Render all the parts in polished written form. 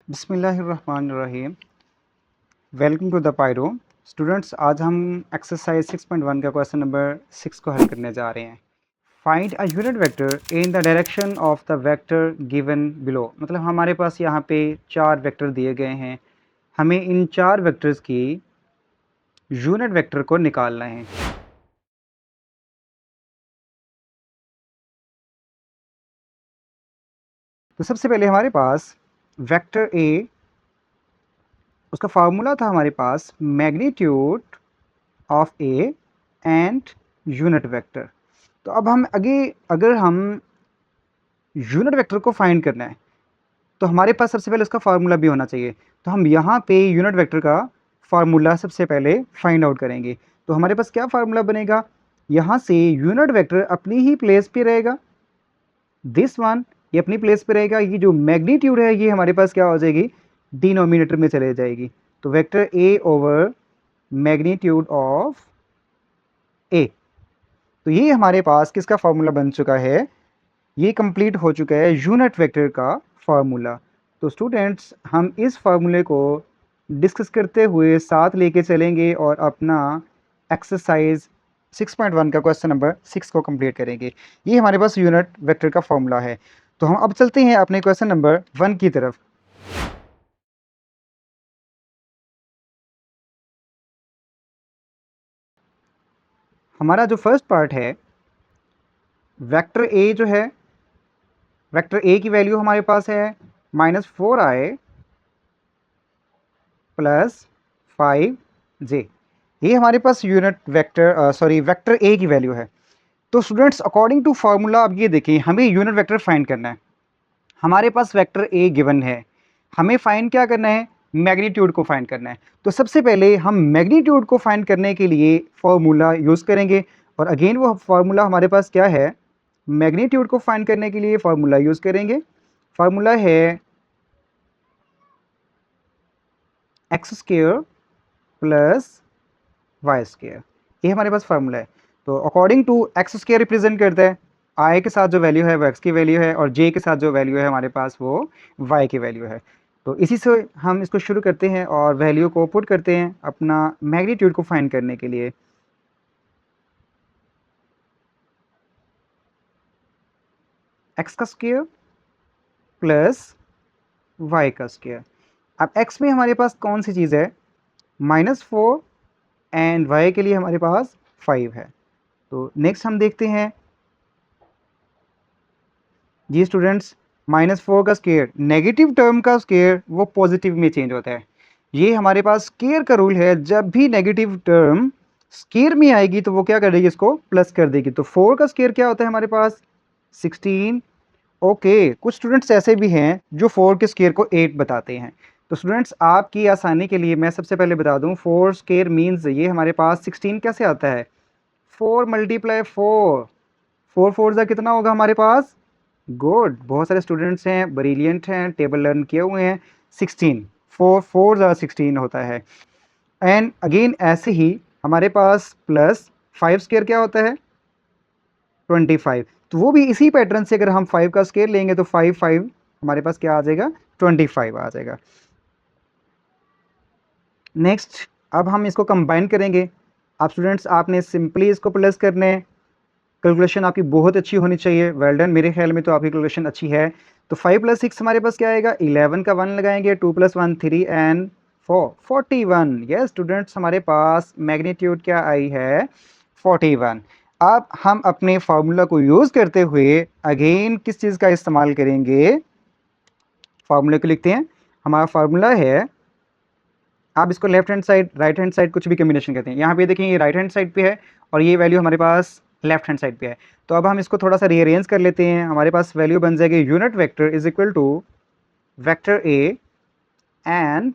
बिस्मिल्लाहिर्रहमानिर्रहीम। Welcome to the pyro. Students, आज हम एक्सरसाइज 6.1 का क्वेश्चन नंबर 6 को हल करने जा रहे हैं। Find a unit vector in the direction of the vector given below. मतलब हमारे पास यहाँ पे 4 वेक्टर दिए गए हैं, हमें इन 4 वेक्टर्स की यूनिट वेक्टर को निकालना है। तो सबसे पहले हमारे पास वेक्टर ए, उसका फार्मूला था हमारे पास magnitude of A and unit vector. तो अब हम अगर हम यूनिट वेक्टर को फाइंड करना है तो हमारे पास सबसे पहले उसका फार्मूला भी होना चाहिए। तो हम यहाँ पे यूनिट वेक्टर का फार्मूला सबसे पहले फाइंड आउट करेंगे। तो हमारे पास क्या फार्मूला बनेगा, यहाँ से यूनिट वेक्टर अपनी ही प्लेस पे रहेगा, दिस वन ये अपनी प्लेस पे रहेगा, ये जो मैग्नीट्यूड है ये हमारे पास क्या हो जाएगी, डिनोमिनेटर में चले जाएगी। तो vector A over magnitude of A, तो ये हमारे पास किसका फार्मूला बन चुका है, ये कंप्लीट हो चुका है यूनिट वेक्टर का फार्मूला। तो स्टूडेंट्स, हम इस फार्मूले को डिस्कस करते हुए साथ लेके चलेंगे और अपना एक्सरसाइज 6.1 का क्वेश्चन नंबर 6 को कंप्लीट करेंगे। ये हमारे पास यूनिट वेक्टर का फार्मूला है। तो हम अब चलते हैं अपने क्वेश्चन नंबर 1 की तरफ। हमारा जो फर्स्ट पार्ट है, वेक्टर ए जो है, वेक्टर ए की वैल्यू हमारे पास है -4i प्लस 5j। ये हमारे पास यूनिट वेक्टर वेक्टर ए की वैल्यू है। तो स्टूडेंट्स, अकॉर्डिंग टू फार्मूला अब ये देखिए, हमें यूनिट वेक्टर फाइंड करना है। हमारे पास वेक्टर ए गिवन है, हमें फाइंड क्या करना है, मैग्नीट्यूड को फाइंड करना है। तो सबसे पहले हम मैग्नीट्यूड को फाइंड करने के लिए फार्मूला यूज़ करेंगे। और अगेन वो फार्मूला हमारे पास क्या है, मैग्नीट्यूड को फाइंड करने के लिए फार्मूला यूज़ करेंगे। फार्मूला है x square plus y square, ये हमारे पास फार्मूला है। तो according to x square represent करता है आई के साथ जो वैल्यू है वो एक्स की वैल्यू है, और जे के साथ जो वैल्यू है हमारे पास वो वाई की वैल्यू है। तो इसी से हम इसको शुरू करते हैं और वैल्यू को पुट करते हैं अपना मैग्नीट्यूड को फाइंड करने के लिए। एक्स का स्क्वेयर प्लस वाई का स्क्वेयर। अब एक्स में हमारे पास कौन सी चीज़ है, -4, एंड वाई के लिए हमारे पास 5 है। तो नेक्स्ट हम देखते हैं जी स्टूडेंट्स, -4 का स्केयर, नेगेटिव टर्म का स्केयर वो पॉजिटिव में चेंज होता है। ये हमारे पास स्केयर का रूल है, जब भी नेगेटिव टर्म स्केयर में आएगी तो वो क्या कर देगी, इसको प्लस कर देगी। तो 4 का स्केयर क्या होता है हमारे पास, 16। ओके, कुछ स्टूडेंट्स ऐसे भी हैं जो 4 के स्केयर को 8 बताते हैं। तो स्टूडेंट्स, आपकी आसानी के लिए मैं सबसे पहले बता दूं, 4 स्केयर मीन्स ये हमारे पास 16 कैसे आता है, 4 × 4, 4 4 जा कितना होगा हमारे पास, गुड, बहुत सारे स्टूडेंट्स हैं, ब्रिलियंट हैं, टेबल लर्न किए हुए हैं। 16, 4 4 ज़्यादा 16 होता है। एंड अगेन ऐसे ही हमारे पास प्लस 5 स्केयर क्या होता है, 25। तो वो भी इसी पैटर्न से अगर हम 5 का स्केयर लेंगे तो 5 5 हमारे पास क्या आ जाएगा, 25 आ जाएगा। नेक्स्ट, अब हम इसको कंबाइन करेंगे। अब स्टूडेंट्स, आपने सिंपली इसको प्लस करना है। कैलकुलेशन आपकी बहुत अच्छी होनी चाहिए, वेल डन, मेरे ख्याल में तो आपकी कैलकुलेशन अच्छी है। तो 5 + 6 हमारे पास क्या आएगा, 11 का 1 लगाएंगे, 2 + 1 3 एंड 4 41। यस स्टूडेंट्स, हमारे पास मैग्नीट्यूड क्या आई है, 41। अब हम अपने फार्मूला को यूज़ करते हुए अगेन किस चीज़ का इस्तेमाल करेंगे, फार्मूले को लिखते हैं। हमारा फार्मूला है, आप इसको left hand side right hand side कुछ भी कम्बिनेशन कहते हैं। यहाँ पे देखें, ये राइट हैंड साइड पे है और ये वैल्यू हमारे पास लेफ्ट हैंड साइड पे है। तो अब हम इसको थोड़ा सा रीअरेंज कर लेते हैं। हमारे पास वैल्यू बन जाएगी unit vector is equal to vector A and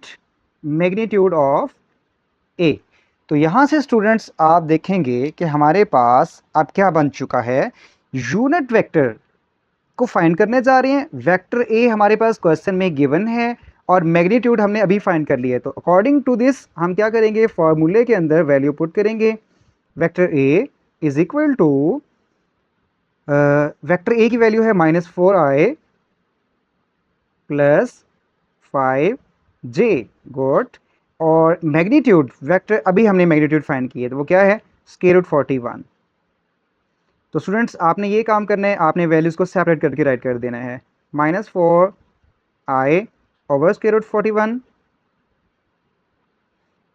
magnitude of A. तो यहाँ से स्टूडेंट्स आप देखेंगे कि हमारे पास अब क्या बन चुका है, यूनिट वेक्टर को फाइंड करने जा रहे हैं। वेक्टर ए हमारे पास क्वेश्चन में गिवन है और मैग्नीट्यूड हमने अभी फाइंड कर लिया है। तो अकॉर्डिंग टू दिस हम क्या करेंगे, फॉर्मूले के अंदर वैल्यू पुट करेंगे। Vector a is equal to, vector a की वैल्यू है -4i प्लस 5j, गुड। और मैग्नीट्यूड वेक्टर, अभी हमने मैग्नीट्यूड फाइंड किया, तो वो क्या है, स्क्वायर रूट 41। तो स्टूडेंट्स आपने ये काम करना है, आपने वैल्यूज़ को सेपरेट करके राइट कर देना है। -4i over square root 41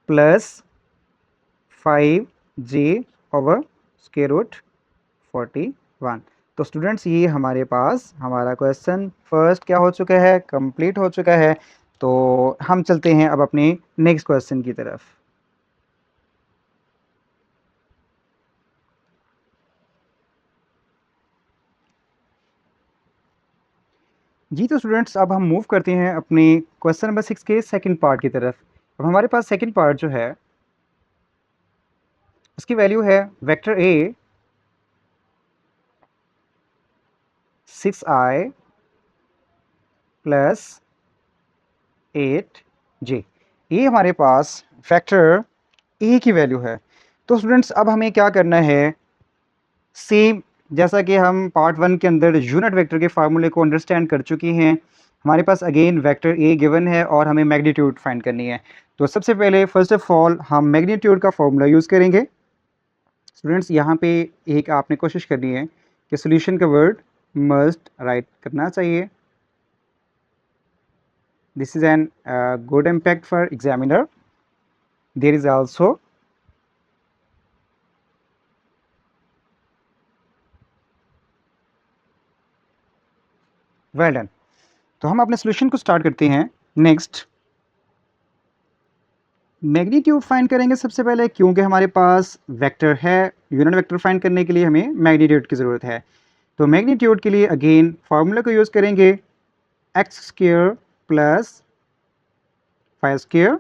plus 5j over square root 41। तो स्टूडेंट्स ये हमारे पास हमारा क्वेश्चन फर्स्ट क्या हो चुका है, कंप्लीट हो चुका है। तो हम चलते हैं अब अपने नेक्स्ट क्वेश्चन की तरफ। जी तो स्टूडेंट्स अब हम मूव करते हैं अपने क्वेश्चन नंबर 6 के सेकंड पार्ट की तरफ। अब हमारे पास सेकंड पार्ट जो है उसकी वैल्यू है vector A 6i plus 8j। ये हमारे पास वेक्टर ए की वैल्यू है। तो स्टूडेंट्स अब हमें क्या करना है, सेम जैसा कि हम पार्ट 1 के अंदर यूनिट वेक्टर के फार्मूले को अंडरस्टैंड कर चुके हैं, हमारे पास अगेन वेक्टर ए गिवन है और हमें मैग्नीट्यूड फाइंड करनी है। तो सबसे पहले फर्स्ट ऑफ ऑल हम मैग्नीट्यूड का फार्मूला यूज़ करेंगे। स्टूडेंट्स यहाँ पे एक आपने कोशिश करनी है कि सोल्यूशन का वर्ड मस्ट राइट करना चाहिए। This is an good impact for examiner. There is also well done. तो हम अपने सोल्यूशन को स्टार्ट करते हैं। नेक्स्ट मैग्नीट्यूड फाइंड करेंगे सबसे पहले, क्योंकि हमारे पास वेक्टर है, यूनिट वेक्टर फाइंड करने के लिए हमें मैग्नीट्यूड की ज़रूरत है। तो मैग्नीट्यूड के लिए अगेन फार्मूला को यूज़ करेंगे, x square plus 5 square,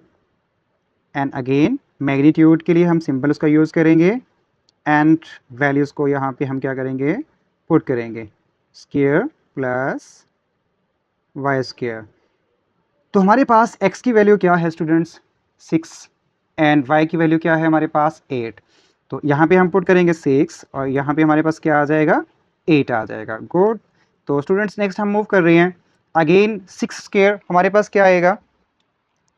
and again magnitude के लिए हम सिंपल उसका यूज़ करेंगे एंड वैल्यूज़ को यहाँ पे हम क्या करेंगे, पुट करेंगे, स्क्वायर प्लस वाई स्क्वायर। तो हमारे पास x की वैल्यू क्या है स्टूडेंट्स, 6, एंड y की वैल्यू क्या है हमारे पास 8। तो यहाँ पे हम पुट करेंगे 6 और यहाँ पे हमारे पास क्या आ जाएगा, 8 आ जाएगा, गुड। तो स्टूडेंट्स नेक्स्ट हम मूव कर रहे हैं, अगेन 6 स्क्वायर हमारे पास क्या आएगा,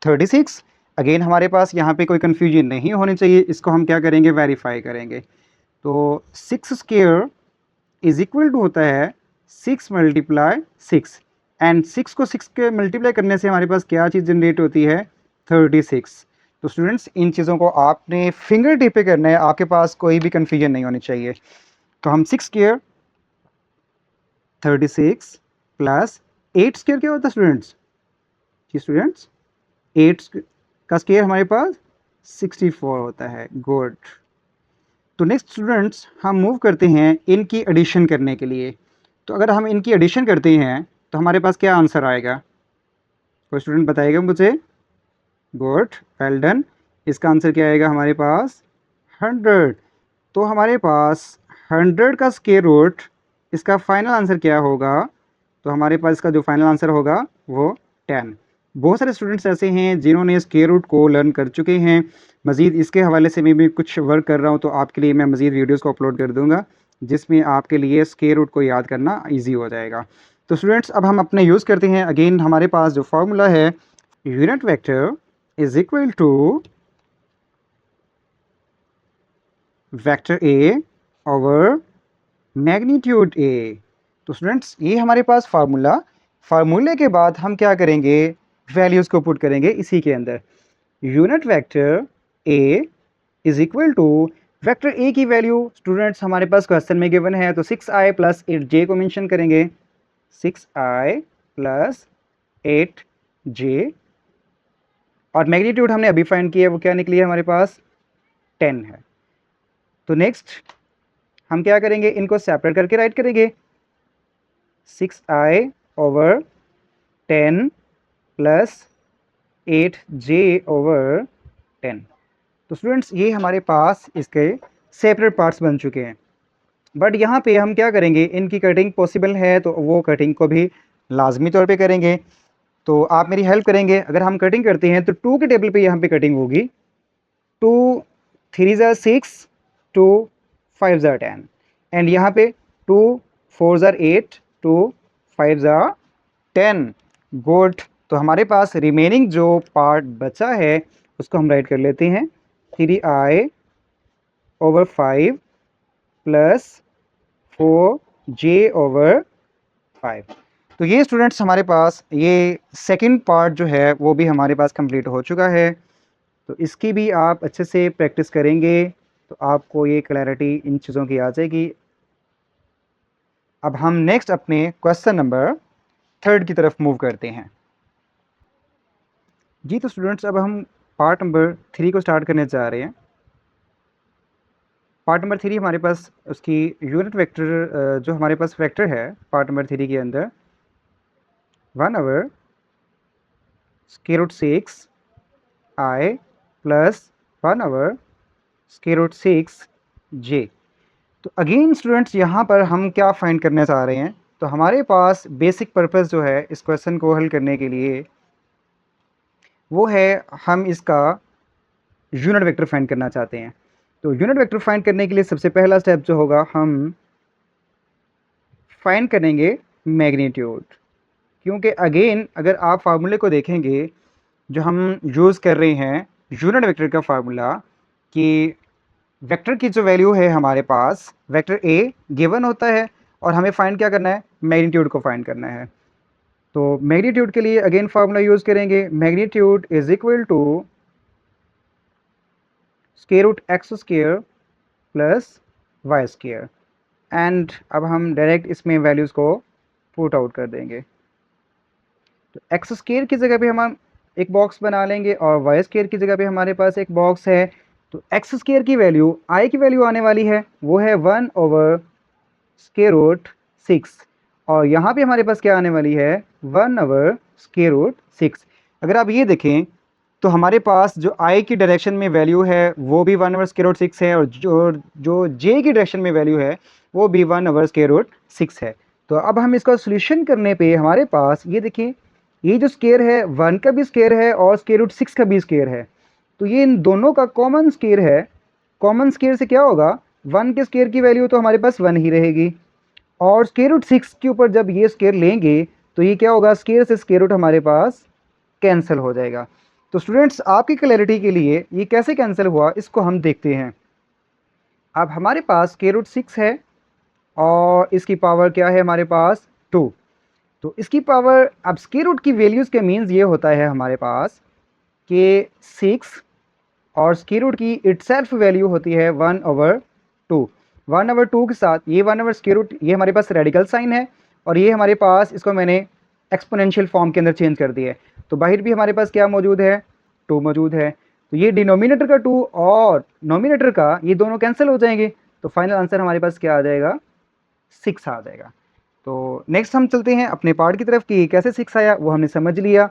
36। अगेन हमारे पास यहाँ पे कोई कन्फ्यूजन नहीं होनी चाहिए, इसको हम क्या करेंगे, वेरीफाई करेंगे। तो 6 स्क्वायर इज इक्वल टू होता है 6 मल्टीप्लाई 6, एंड 6 को 6 के मल्टीप्लाई करने से हमारे पास क्या चीज़ जनरेट होती है, 36। तो स्टूडेंट्स इन चीज़ों को आपने फिंगर टिप पे करना है, आपके पास कोई भी कन्फ्यूजन नहीं होनी चाहिए। तो हम 6 स्क्वायर 36 प्लस 8 स्क्वायर क्या होता है स्टूडेंट्स, जी स्टूडेंट्स 8 का स्क्वायर हमारे पास 64 होता है, गुड। तो नेक्स्ट स्टूडेंट्स हम मूव करते हैं इनकी एडिशन करने के लिए। तो अगर हम इनकी एडिशन करते हैं तो हमारे पास क्या आंसर आएगा, कोई स्टूडेंट बताएगा मुझे, गुड, वेल डन। इसका आंसर क्या आएगा हमारे पास, 100। तो हमारे पास 100 का स्क्वायर रूट, इसका फाइनल आंसर क्या होगा, तो हमारे पास इसका जो फाइनल आंसर होगा वो 10। बहुत सारे स्टूडेंट्स ऐसे हैं जिन्होंने स्क्वायर रूट को लर्न कर चुके हैं। मज़ीद इसके हवाले से मैं भी कुछ वर्क कर रहा हूँ, तो आपके लिए मैं मज़ीद वीडियोस को अपलोड कर दूँगा जिसमें आपके लिए स्क्वायर रूट को याद करना ईजी हो जाएगा। तो स्टूडेंट्स अब हम अपने यूज़ करते हैं, अगेन हमारे पास जो फार्मूला है, unit vector is equal to vector A over magnitude a. तो स्टूडेंट्स ये हमारे पास फार्मूले के बाद हम क्या करेंगे, वैल्यूज़ को पुट करेंगे इसी के अंदर। Unit vector a is equal to vector a की वैल्यू स्टूडेंट्स हमारे पास क्वेश्चन में गिवन है, तो 6i प्लस 8j को मेंशन करेंगे, 6i प्लस 8j, और मैग्नीट्यूड हमने अभी फाइंड किया है, वो क्या निकली है हमारे पास, 10 है। तो नेक्स्ट हम क्या करेंगे, इनको सेपरेट करके राइट करेंगे, 6i over 10 plus 8j over 10। तो स्टूडेंट्स ये हमारे पास इसके सेपरेट पार्ट्स बन चुके हैं, बट यहाँ पे हम क्या करेंगे, इनकी कटिंग पॉसिबल है तो वो कटिंग को भी लाजमी तौर पे करेंगे। तो आप मेरी हेल्प करेंगे, अगर हम कटिंग करते हैं तो 2 के टेबल पे यहाँ पे कटिंग होगी, 2 3 ज़ा 6, 2 5 ज़ा 10, एंड यहाँ पे 2 4 ज़ा 8, 2 5 ज़ा 10, गुड। तो हमारे पास रिमेनिंग जो पार्ट बचा है उसको हम राइट कर लेते हैं 3i/5 प्लस 4j/5। तो ये स्टूडेंट्स हमारे पास ये सेकंड पार्ट जो है वो भी हमारे पास कंप्लीट हो चुका है। तो इसकी भी आप अच्छे से प्रैक्टिस करेंगे तो आपको ये क्लैरिटी इन चीज़ों की आ जाएगी। अब हम नेक्स्ट अपने क्वेश्चन नंबर 3 की तरफ मूव करते हैं। जी तो स्टूडेंट्स अब हम पार्ट नंबर 3 को स्टार्ट करने जा रहे हैं। पार्ट नंबर 3 हमारे पास उसकी यूनिट वेक्टर जो हमारे पास वेक्टर है पार्ट नंबर 3 के अंदर 1/6i प्लस 1/6j। तो अगेन स्टूडेंट्स यहाँ पर हम क्या फाइंड करने चाह रहे हैं, तो हमारे पास बेसिक पर्पस जो है इस क्वेश्चन को हल करने के लिए वो है हम इसका यूनिट वेक्टर फाइंड करना चाहते हैं। तो यूनिट वेक्टर फाइंड करने के लिए सबसे पहला स्टेप जो होगा हम फाइंड करेंगे मैग्नीट्यूड, क्योंकि अगेन अगर आप फार्मूले को देखेंगे जो हम यूज़ कर रहे हैं यूनिट वेक्टर का फार्मूला कि वेक्टर की जो वैल्यू है हमारे पास वेक्टर ए गिवन होता है और हमें फाइंड क्या करना है, मैग्नीट्यूड को फाइंड करना है। तो मैग्नीट्यूड के लिए अगेन फार्मूला यूज़ करेंगे magnitude is equal to √x² plus y²। एंड अब हम डायरेक्ट इसमें वैल्यूज़ को पुट आउट कर देंगे। तो x² की जगह पे हम एक बॉक्स बना लेंगे और y² की जगह पे हमारे पास एक बॉक्स है। तो x² की वैल्यू i की वैल्यू आने वाली है वो है 1/√6 और यहाँ पे हमारे पास क्या आने वाली है 1/√6। अगर आप ये देखें तो हमारे पास जो i की डायरेक्शन में वैल्यू है वो भी 1/√6 है और जो j की डायरेक्शन में वैल्यू है वो भी 1/√6 है। तो अब हम इसका सोल्यूशन करने पे हमारे पास ये देखिए ये जो स्केयर है 1 का भी स्केयर है और √6 का भी स्केयर है। तो ये इन दोनों का कॉमन स्केयर है। कॉमन स्केयर से क्या होगा 1 के स्केयर की वैल्यू तो हमारे पास 1 ही रहेगी और √6 के ऊपर जब ये स्केयर लेंगे तो ये क्या होगा स्केयर से स्केयर रूट हमारे पास कैंसिल हो जाएगा। तो स्टूडेंट्स आपकी क्लैरिटी के लिए ये कैसे कैंसिल हुआ इसको हम देखते हैं। अब हमारे पास √6 है और इसकी पावर क्या है हमारे पास 2। तो इसकी पावर अब स्क्वायर रूट की वैल्यूज़ के मीन्स ये होता है हमारे पास कि 6 और स्क्वायर रूट की इटसेल्फ वैल्यू होती है 1/2। 1/2 के साथ ये 1/√, ये हमारे पास रेडिकल साइन है और ये हमारे पास इसको मैंने एक्सपोनेंशियल फॉर्म के अंदर चेंज कर दिया है। तो बाहर भी हमारे पास क्या मौजूद है 2 मौजूद है। तो ये डिनोमिनेटर का 2 और नोमिनेटर का ये दोनों कैंसिल हो जाएंगे। तो फाइनल आंसर हमारे पास क्या आ जाएगा 6 आ जाएगा। तो नेक्स्ट हम चलते हैं अपने पार्ट की तरफ कि कैसे 6 आया वो हमने समझ लिया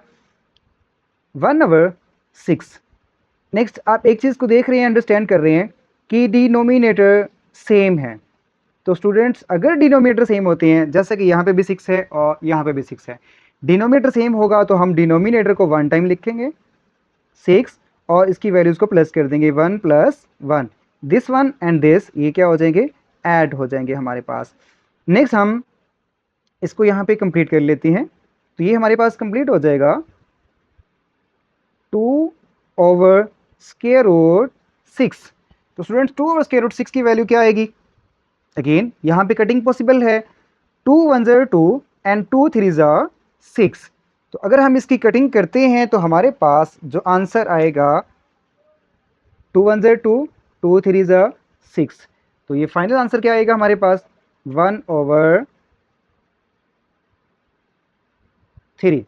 1/6। नेक्स्ट आप एक चीज़ को देख रहे हैं अंडरस्टैंड कर रहे हैं कि डिनोमिनेटर सेम है। तो स्टूडेंट्स अगर डिनोमिनेटर सेम होते हैं जैसे कि यहाँ पे भी 6 है और यहाँ पे भी 6 है, डिनोमिनेटर सेम होगा तो हम डिनोमिनेटर को 1 टाइम लिखेंगे 6 और इसकी वैल्यूज़ को प्लस कर देंगे 1 + 1। दिस वन एंड दिस ये क्या हो जाएंगे ऐड हो जाएंगे हमारे पास। नेक्स्ट हम इसको यहाँ पे कंप्लीट कर लेते हैं। तो ये हमारे पास कंप्लीट हो जाएगा 2/√6। तो स्टूडेंट्स 2/√6 की वैल्यू क्या आएगी, अगेन यहाँ पे कटिंग पॉसिबल है 2 1s are 2 and 2 3s are 6। तो अगर हम इसकी कटिंग करते हैं तो हमारे पास जो आंसर आएगा 2 1s are 2 2 3s are 6। तो ये फाइनल आंसर क्या आएगा हमारे पास 1/3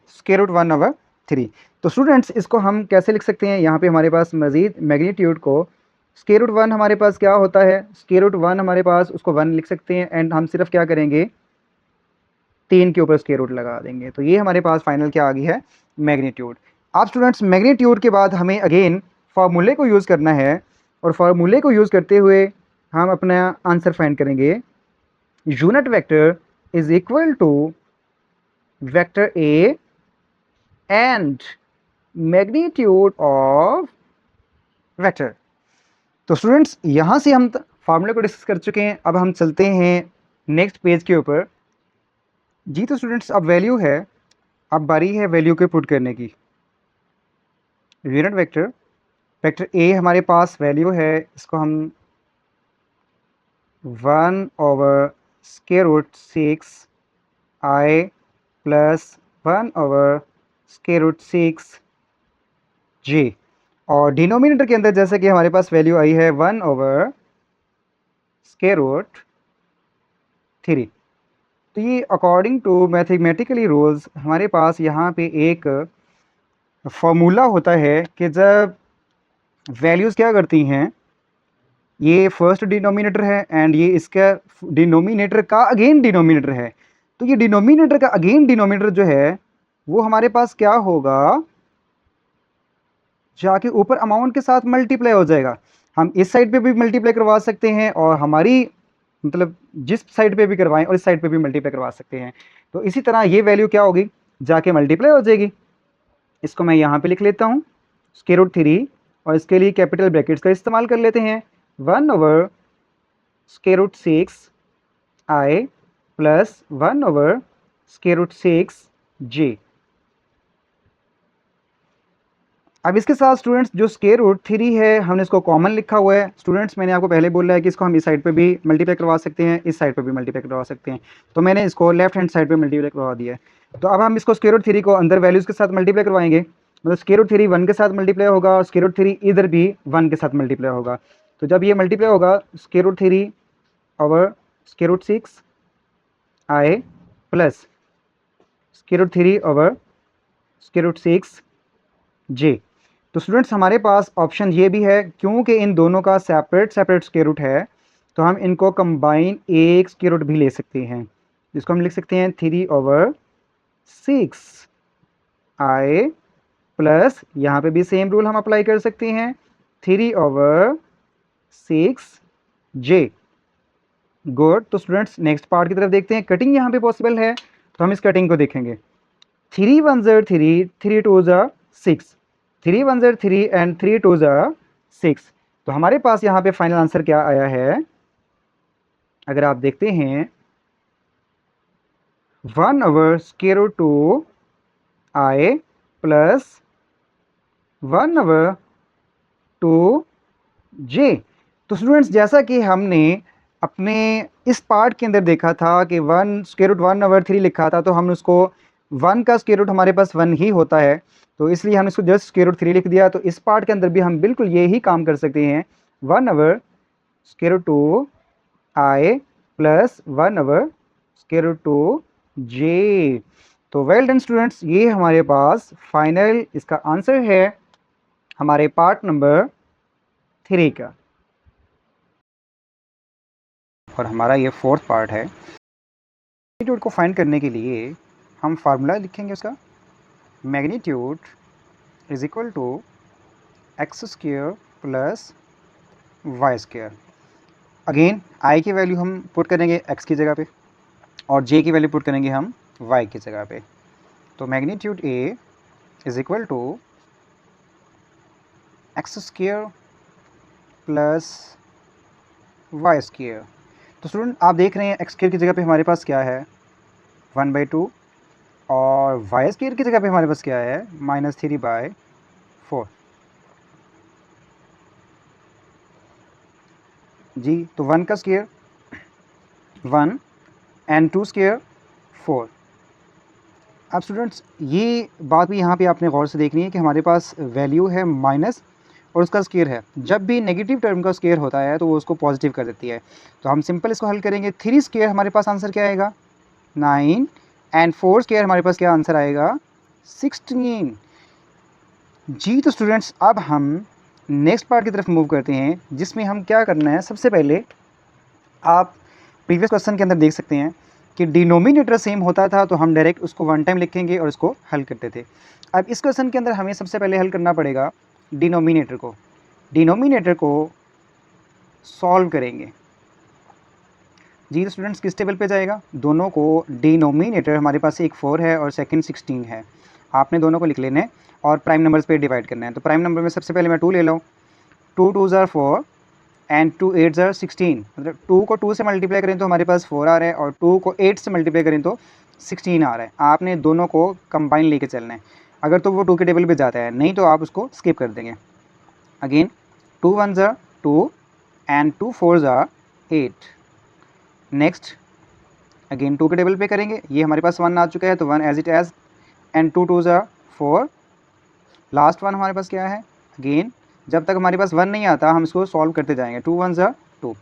स्क्वायर रूट 1/3। तो स्टूडेंट्स इसको हम कैसे लिख सकते हैं, यहाँ पे हमारे पास मज़ीद मैग्नीट्यूड को स्क्वायर रूट 1 हमारे पास क्या होता है स्क्वायर रूट 1 हमारे पास उसको 1 लिख सकते हैं एंड हम सिर्फ क्या करेंगे 3 के ऊपर स्क्वायर रूट लगा देंगे। तो ये हमारे पास फाइनल क्या आ गई है मैग्नीट्यूड। अब स्टूडेंट्स मैग्नीट्यूड के बाद हमें अगेन फार्मूले को यूज़ करना है और फार्मूले को यूज़ करते हुए हम अपना आंसर फाइंड करेंगे। Unit vector is equal to vector A and magnitude of vector. तो स्टूडेंट्स यहाँ से हम फार्मूले को डिस्कस कर चुके हैं। अब हम चलते हैं नेक्स्ट पेज के ऊपर। जी तो स्टूडेंट्स अब वैल्यू है अब बारी है वैल्यू के पुट करने की। यूनिट वेक्टर, वेक्टर ए हमारे पास वैल्यू है, इसको हम 1/6 i प्लस 1/6 j, और डिनोमिनेटर के अंदर जैसे कि हमारे पास वैल्यू आई है 1/3। तो ये अकॉर्डिंग टू मैथमेटिकली रूल्स हमारे पास यहाँ पे एक फॉर्मूला होता है कि जब वैल्यूज़ क्या करती हैं, ये फर्स्ट डिनोमिनेटर है एंड ये इसका डिनोमिनेटर का अगेन डिनोमिनेटर है, तो ये डिनोमिनेटर का अगेन डिनोमिनेटर जो है वो हमारे पास क्या होगा, जाके ऊपर अमाउंट के साथ मल्टीप्लाई हो जाएगा। हम इस साइड पे भी मल्टीप्लाई करवा सकते हैं और हमारी मतलब जिस साइड पे भी करवाएं और इस साइड पे भी मल्टीप्लाई करवा सकते हैं। तो इसी तरह ये वैल्यू क्या होगी, जाके मल्टीप्लाई हो जाएगी। इसको मैं यहाँ पे लिख लेता हूँ √3, और इसके लिए कैपिटल ब्रैकेट्स का इस्तेमाल कर लेते हैं। 1/√6 i प्लस 1/√6 j। अब इसके साथ स्टूडेंट्स जो √3 है हमने इसको कॉमन लिखा हुआ है। स्टूडेंट्स मैंने आपको पहले बोला है कि इसको हम इस साइड पे भी मल्टीप्लाई करवा सकते हैं, इस साइड पे भी मल्टीप्लाई करवा सकते हैं, तो मैंने इसको लेफ्ट हैंड साइड पे मल्टीप्लाई करवा दिया है। तो अब हम इसको √3 को अंदर वैल्यूज़ के साथ मल्टीप्लाई करवाएंगे, मतलब √3 1 के साथ मल्टीप्लाई होगा और √3 इधर भी 1 के साथ मल्टीप्लाई होगा। तो जब ये मल्टीप्लाई होगा √3/6 i प्लस √3/6 j। तो स्टूडेंट्स हमारे पास ऑप्शन ये भी है, क्योंकि इन दोनों का सेपरेट सेपरेट स्क्वायर रूट है तो हम इनको कंबाइन एक स्क्वायर रूट भी ले सकते हैं, जिसको हम लिख सकते हैं 3/6 i प्लस यहाँ पे भी सेम रूल हम अप्लाई कर सकते हैं 3/6 j। गुड। तो स्टूडेंट्स नेक्स्ट पार्ट की तरफ देखते हैं। कटिंग यहाँ पे पॉसिबल है तो हम इस कटिंग को देखेंगे। 3 1 ज़ा 3, 3 2 ज़ा 6, 3 1 ज़ा 3 एंड 3 2 ज़ा 6। तो हमारे पास यहाँ पे फाइनल आंसर क्या आया है, अगर आप देखते हैं 1/√2 i प्लस 1/2 j। तो स्टूडेंट्स जैसा कि हमने अपने इस पार्ट के अंदर देखा था कि 1√1/3 लिखा था, तो हम उसको 1 का स्क्वायर रूट हमारे पास 1 ही होता है, तो इसलिए हम इसको जस्ट √3 लिख दिया। तो इस पार्ट के अंदर भी हम बिल्कुल यही काम कर सकते हैं, 1/√2 i प्लस 1/√2 j। तो वेल डन स्टूडेंट्स, ये हमारे पास फाइनल इसका आंसर है हमारे पार्ट नंबर 3 का, और हमारा ये 4th पार्ट है। मैग्नीट्यूड को फाइंड करने के लिए हम फार्मूला लिखेंगे उसका, magnitude is equal to x² plus y²। Again i की वैल्यू हम पुट करेंगे x की जगह पे और j की वैल्यू पुट करेंगे हम y की जगह पे। तो magnitude a is equal to x² plus y²। तो स्टूडेंट आप देख रहे हैं x² की जगह पे हमारे पास क्या है 1/2, और y² की जगह पे हमारे पास क्या है -3/4 जी। तो 1 का स्क्वायर 1 एंड 2 स्क्वायर 4। अब स्टूडेंट्स ये बात भी यहाँ पे आपने गौर से देखनी है कि हमारे पास वैल्यू है माइनस और उसका स्क्वायर है। जब भी नेगेटिव टर्म का स्क्वायर होता है तो वो उसको पॉजिटिव कर देती है। तो हम सिंपल इसको हल करेंगे, 3² हमारे पास आंसर क्या आएगा 9 एंड 4² हमारे पास क्या आंसर आएगा 16 जी। तो स्टूडेंट्स अब हम नेक्स्ट पार्ट की तरफ मूव करते हैं, जिसमें हम क्या करना है, सबसे पहले आप प्रीवियस क्वेश्चन के अंदर देख सकते हैं कि डिनोमिनेटर सेम होता था तो हम डायरेक्ट उसको 1 टाइम लिखेंगे और इसको हल करते थे। अब इस क्वेश्चन के अंदर हमें सबसे पहले हल करना पड़ेगा डिनोमिनेटर को सॉल्व करेंगे जी। तो स्टूडेंट्स किस टेबल पे जाएगा, दोनों को डिनोमिनेटर हमारे पास एक 4 है और सेकंड 16 है, आपने दोनों को लिख लेना है और प्राइम नंबर्स पे डिवाइड करना है। तो प्राइम नंबर में सबसे पहले मैं 2 ले लूँ, 2 2 ज़ा 4 एंड 2 8 ज़ा 16, मतलब 2 को 2 से मल्टीप्लाई करें तो हमारे पास 4 आ रहा है और 2 को 8 से मल्टीप्लाई करें तो 16 आ रहा है। आपने दोनों को कंबाइन लेके चलना है, अगर तो वो 2 के टेबल पे जाता है, नहीं तो आप उसको स्किप कर देंगे। अगेन 2 1 ज़ा 2 एंड 2 4 ज़ा 8। नेक्स्ट अगेन 2 के टेबल पे करेंगे, ये हमारे पास 1 आ चुका है तो 1 एज इट एज, एंड 2 2 ज़ा 4। लास्ट वन हमारे पास क्या है, अगेन जब तक हमारे पास 1 नहीं आता हम इसको सॉल्व करते जाएंगे। 2 1 ज़ा 2।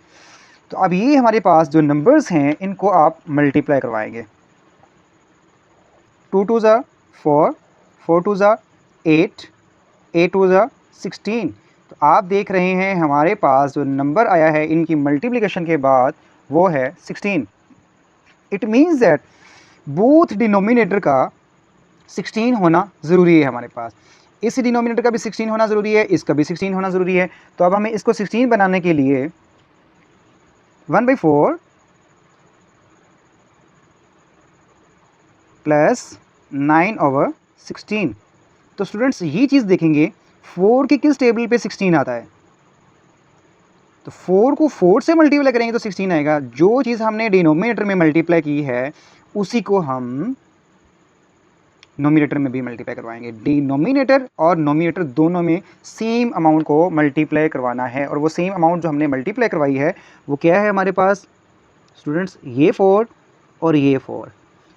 तो अब ये हमारे पास जो नंबर्स हैं इनको आप मल्टीप्लाई करवाएंगे। 2 2 ज़ा 4, 4 2 ज़ा 8, 8 2 ज़ा 16। तो आप देख रहे हैं हमारे पास जो नंबर आया है इनकी मल्टीप्लिकेशन के बाद वो है 16। It means that both denominator का 16 होना ज़रूरी है हमारे पास। इस डिनोमिनेटर का भी 16 होना ज़रूरी है, इसका भी 16 होना ज़रूरी है। तो अब हमें इसको 16 बनाने के लिए 1/4 प्लस 9/16। तो स्टूडेंट्स ये चीज़ देखेंगे 4 के किस टेबल पे 16 आता है, तो 4 को 4 से मल्टीप्लाई करेंगे तो 16 आएगा। जो चीज़ हमने डिनोमिनेटर में मल्टीप्लाई की है उसी को हम नोमिनेटर में भी मल्टीप्लाई करवाएंगे। डिनोमिनेटर और नोमिनेटर दोनों में सेम अमाउंट को मल्टीप्लाई करवाना है, और वो सेम अमाउंट जो हमने मल्टीप्लाई करवाई है वो क्या है हमारे पास स्टूडेंट्स, ये 4 और ये 4,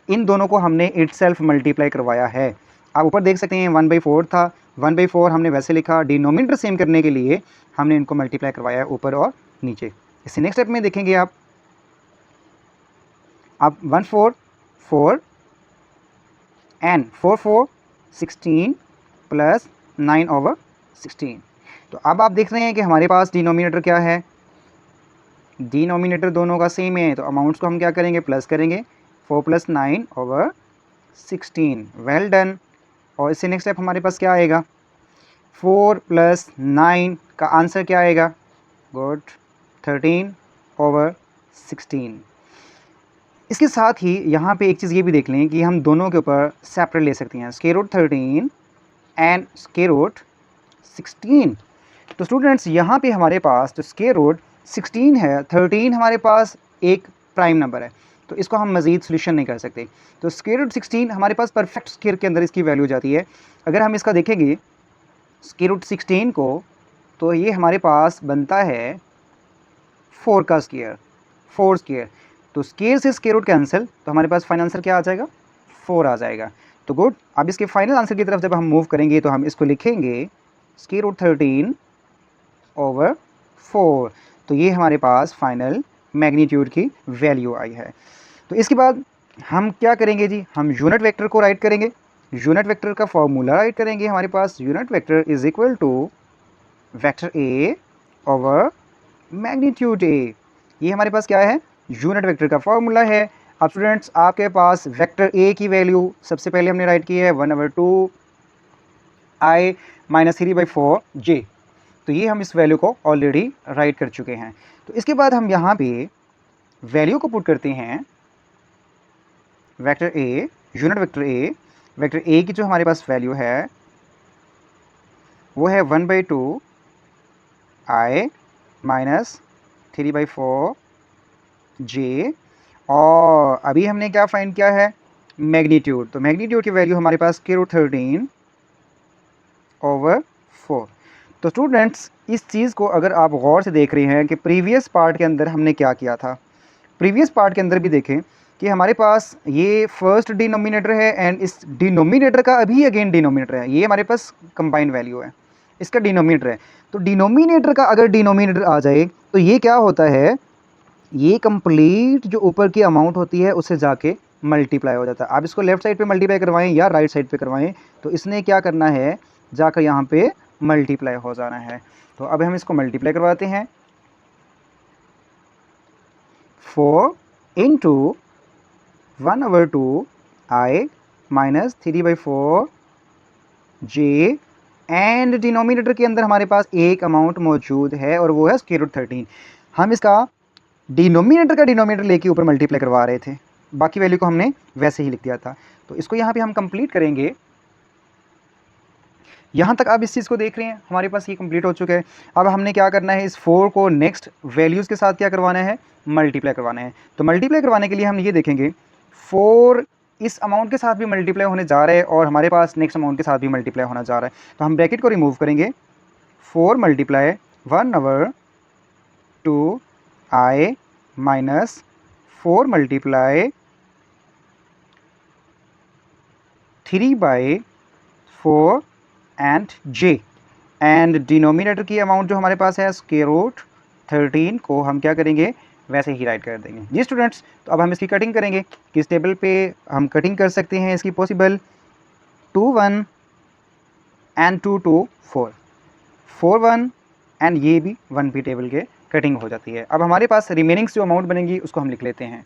इन दोनों को हमने इटसेल्फ मल्टीप्लाई करवाया है। आप ऊपर देख सकते हैं 1/4 था, 1/4 हमने वैसे लिखा, डिनोमिनेटर सेम करने के लिए हमने इनको मल्टीप्लाई करवाया है ऊपर और नीचे। इसी नेक्स्ट स्टेप में देखेंगे आप 1 4 4 एंड 4 4 16 प्लस 9/16। तो अब आप देख रहे हैं कि हमारे पास डिनोमिनेटर क्या है, डिनोमिनेटर दोनों का सेम है, तो अमाउंट्स को हम क्या करेंगे, प्लस करेंगे। 4 + 9/16, वेल डन। और इससे नेक्स्ट स्टेप हमारे पास क्या आएगा, 4 + 9 का आंसर क्या आएगा, गुड, 13/16। इसके साथ ही यहाँ पे एक चीज़ ये भी देख लें कि हम दोनों के ऊपर सेपरेट ले सकते हैं, √13 एंड √16। तो स्टूडेंट्स यहाँ पे हमारे पास जो √16 है, 13 हमारे पास एक प्राइम नंबर है, तो इसको हम मज़ीद सोल्यूशन नहीं कर सकते। तो √16 हमारे पास परफेक्ट स्क्वायर के अंदर इसकी वैल्यू जाती है। अगर हम इसका देखेंगे √16 को, तो ये हमारे पास बनता है 4 का स्क्वायर, 4 स्क्वायर। तो स्क्वायर से स्क्वायर रूट कैंसिल, तो हमारे पास फाइनल आंसर क्या आ जाएगा, 4 आ जाएगा। तो गुड, अब इसके फाइनल आंसर की तरफ जब हम मूव करेंगे तो हम इसको लिखेंगे √13/4। तो ये हमारे पास फाइनल मैग्नीट्यूड की वैल्यू आई है। तो इसके बाद हम क्या करेंगे जी, हम यूनिट वेक्टर को राइट करेंगे। यूनिट वेक्टर का फॉर्मूला राइट करेंगे। हमारे पास unit vector is equal to vector A over magnitude A. ये हमारे पास क्या है, यूनिट वेक्टर का फॉर्मूला है। अब स्टूडेंट्स आपके पास वेक्टर ए की वैल्यू सबसे पहले हमने राइट की है 1/2 I - 3/4 j। तो ये हम इस वैल्यू को ऑलरेडी राइट कर चुके हैं। तो इसके बाद हम यहाँ पे वैल्यू को पुट करते हैं, vector A, unit vector A, vector a की जो हमारे पास वैल्यू है वो है 1/2 I - 3/4 j। और अभी हमने क्या फाइंड किया है, मैग्नीट्यूड। तो मैग्नीट्यूड की वैल्यू हमारे पास √13/4। तो स्टूडेंट्स इस चीज़ को अगर आप गौर से देख रहे हैं कि प्रीवियस पार्ट के अंदर हमने क्या किया था, प्रीवियस पार्ट के अंदर भी देखें कि हमारे पास ये फर्स्ट डिनोमिनेटर है एंड इस डिनोमिनेटर का अभी अगेन डिनोमिनेटर है, ये हमारे पास कंबाइंड वैल्यू है, इसका डिनोमिनेटर है। तो डिनोमिनेटर का अगर डिनोमिनेटर आ जाए तो ये क्या होता है, ये कंप्लीट जो ऊपर की अमाउंट होती है उससे जाके मल्टीप्लाई हो जाता है। आप इसको लेफ्ट साइड पे मल्टीप्लाई करवाएं या राइट साइड पे करवाएं, तो इसने क्या करना है, जाकर यहाँ पे मल्टीप्लाई हो जाना है। तो अब हम इसको मल्टीप्लाई करवाते हैं। 4 × 1/2 I - 3/4 j, एंड डिनोमिनेटर के अंदर हमारे पास एक अमाउंट मौजूद है और वो है √13। हम इसका डिनोमिनेटर का डिनोमिनेटर लेके ऊपर मल्टीप्लाई करवा रहे थे, बाकी वैल्यू को हमने वैसे ही लिख दिया था। तो इसको यहाँ पे हम कंप्लीट करेंगे। यहाँ तक आप इस चीज़ को देख रहे हैं, हमारे पास ये कंप्लीट हो चुका है। अब हमने क्या करना है, इस 4 को नेक्स्ट वैल्यूज़ के साथ क्या करवाना है, मल्टीप्लाई करवाना है। तो मल्टीप्लाई करवाने के लिए हम ये देखेंगे 4 इस अमाउंट के साथ भी मल्टीप्लाई होने जा रहा है और हमारे पास नेक्स्ट अमाउंट के साथ भी मल्टीप्लाई होना जा रहा है। तो हम ब्रैकेट को रिमूव करेंगे, 4 multiply 1/2i minus 4 multiply 3/4 and j, and denominator की अमाउंट जो हमारे पास है स्क्वायर रूट 13 को हम क्या करेंगे, वैसे ही राइट कर देंगे। जी स्टूडेंट्स, तो अब हम इसकी कटिंग करेंगे। किस टेबल पे हम कटिंग कर सकते हैं इसकी पॉसिबल, 2 1 एंड 2 2 4, 4 1 एंड ये भी 1 भी टेबल के कटिंग हो जाती है। अब हमारे पास रिमेनिंग्स जो अमाउंट बनेंगी उसको हम लिख लेते हैं।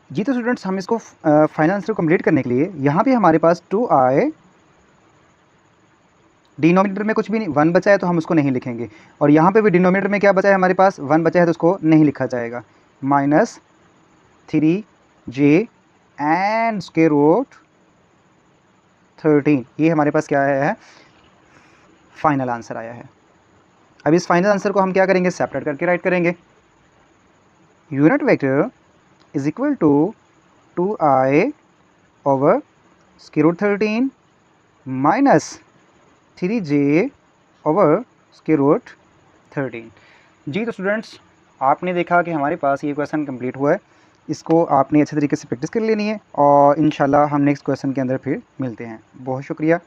जी तो स्टूडेंट्स, हम इसको फाइनल आंसर कंप्लीट करने के लिए यहाँ पे हमारे पास 2i, डिनोमिनेटर में कुछ भी नहीं, 1 बचा है तो हम उसको नहीं लिखेंगे, और यहाँ पे भी डिनोमिनेटर में क्या बचा है, हमारे पास 1 बचा है तो उसको नहीं लिखा जाएगा, minus 3j and square root 13, ये हमारे पास क्या आया है, फाइनल आंसर आया है। अब इस फाइनल आंसर को हम क्या करेंगे, सेपरेट करके राइट करेंगे। Unit vector is equal to 2i over square root 13 minus 3j over square root 13। जी तो स्टूडेंट्स, आपने देखा कि हमारे पास ये क्वेश्चन कंप्लीट हुआ है। इसको आपने अच्छे तरीके से प्रैक्टिस कर लेनी है और इंशाल्लाह हम नेक्स्ट क्वेश्चन के अंदर फिर मिलते हैं। बहुत शुक्रिया।